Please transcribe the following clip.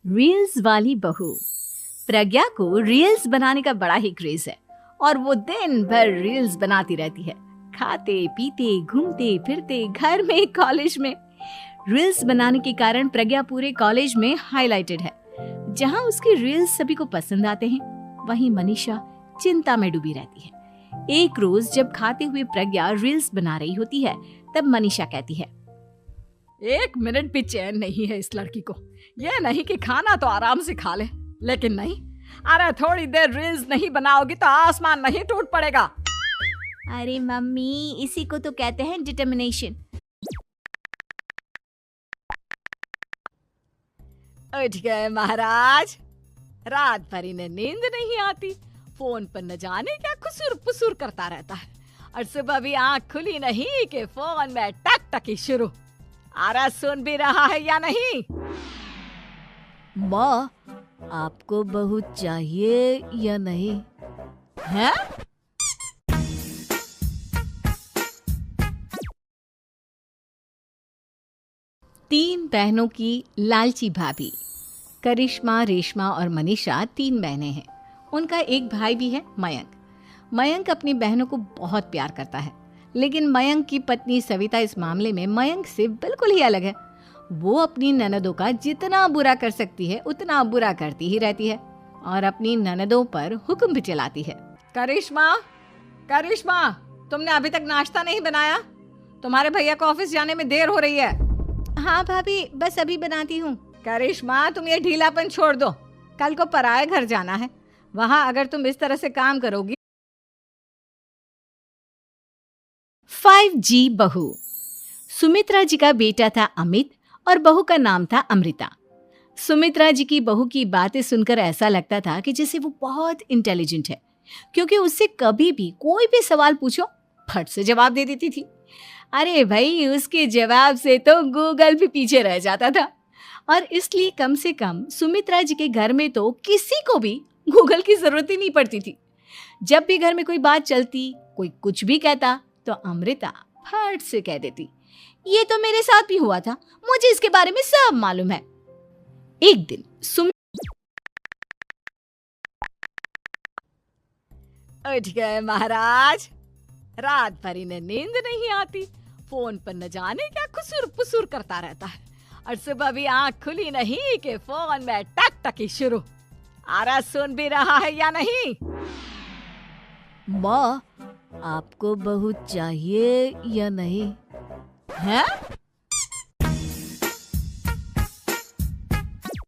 Reels वाली बहू। प्रज्ञा को रील्स बनाने का बड़ा ही क्रेज है और वो दिन भर रील्स बनाती रहती है। खाते पीते घूमते फिरते घर में कॉलेज में रील्स बनाने के कारण प्रज्ञा पूरे कॉलेज में हाईलाइटेड है। जहां उसकी रील्स सभी को पसंद आते हैं, वहीं मनीषा चिंता में डूबी रहती है। एक रोज जब खाते हुए प्रज्ञा रील्स बना रही होती है, तब मनीषा कहती है, एक मिनट भी चैन नहीं है इस लड़की को। ये नहीं कि खाना तो आराम से खा ले, लेकिन नहीं, अरे थोड़ी देर रील्स नहीं बनाओगी तो आसमान नहीं टूट पड़ेगा। अरे मम्मी, इसी को तो कहते हैं डिटर्मिनेशन। उठ गए महाराज। रात भर इन्हें नींद नहीं आती, फोन पर न जाने क्या खुसुर पुसुर करता रहता है, और सुबह भी आंख खुली नहीं कि फोन में टक टकी शुरू। अरे सुन भी रहा है या नहीं? माँ, आपको बहू चाहिए या नहीं? है? तीन बहनों की लालची भाभी। करिश्मा, रेशमा और मनीषा तीन बहनें हैं। उनका एक भाई भी है, मयंक। मयंक अपनी बहनों को बहुत प्यार करता है, लेकिन मयंक की पत्नी सविता इस मामले में मयंक से बिल्कुल ही अलग है। वो अपनी ननदों का जितना बुरा कर सकती है उतना बुरा करती ही रहती है और अपनी ननदों पर हुक्म भी चलाती है। करिश्मा, करिश्मा, तुमने अभी तक नाश्ता नहीं बनाया? तुम्हारे भैया को ऑफिस जाने में देर हो रही है। हाँ भाभी, बस अभी बनाती हूँ। करिश्मा, तुम ये ढीलापन छोड़ दो। कल को पराये घर जाना है, वहाँ अगर तुम इस तरह से काम करोगी। 5G बहू। सुमित्रा जी का बेटा था अमित और बहू का नाम था अमृता। सुमित्रा जी की बहू की बातें सुनकर ऐसा लगता था कि जैसे वो बहुत इंटेलिजेंट है, क्योंकि उससे कभी भी कोई भी सवाल पूछो फट से जवाब दे देती थी। अरे भाई, उसके जवाब से तो गूगल भी पीछे रह जाता था। और इसलिए कम से कम सुमित्रा जी के घर में तो किसी को भी गूगल की जरूरत ही नहीं पड़ती थी। जब भी घर में कोई बात चलती, कोई कुछ भी कहता, तो अमृता फट से कह देती, ये तो मेरे साथ भी हुआ था, मुझे इसके बारे में सब मालूम है। एक दिन उठ गए महाराज। रात भर इन्हें नींद नहीं आती, फोन पर न जाने क्या खुसुर पुसुर करता रहता है, और सुबह भी आंख खुली नहीं कि फोन में टक टकी शुरू। अरे सुन भी रहा है या नहीं? माँ, आपको बहू चाहिए या नहीं? है?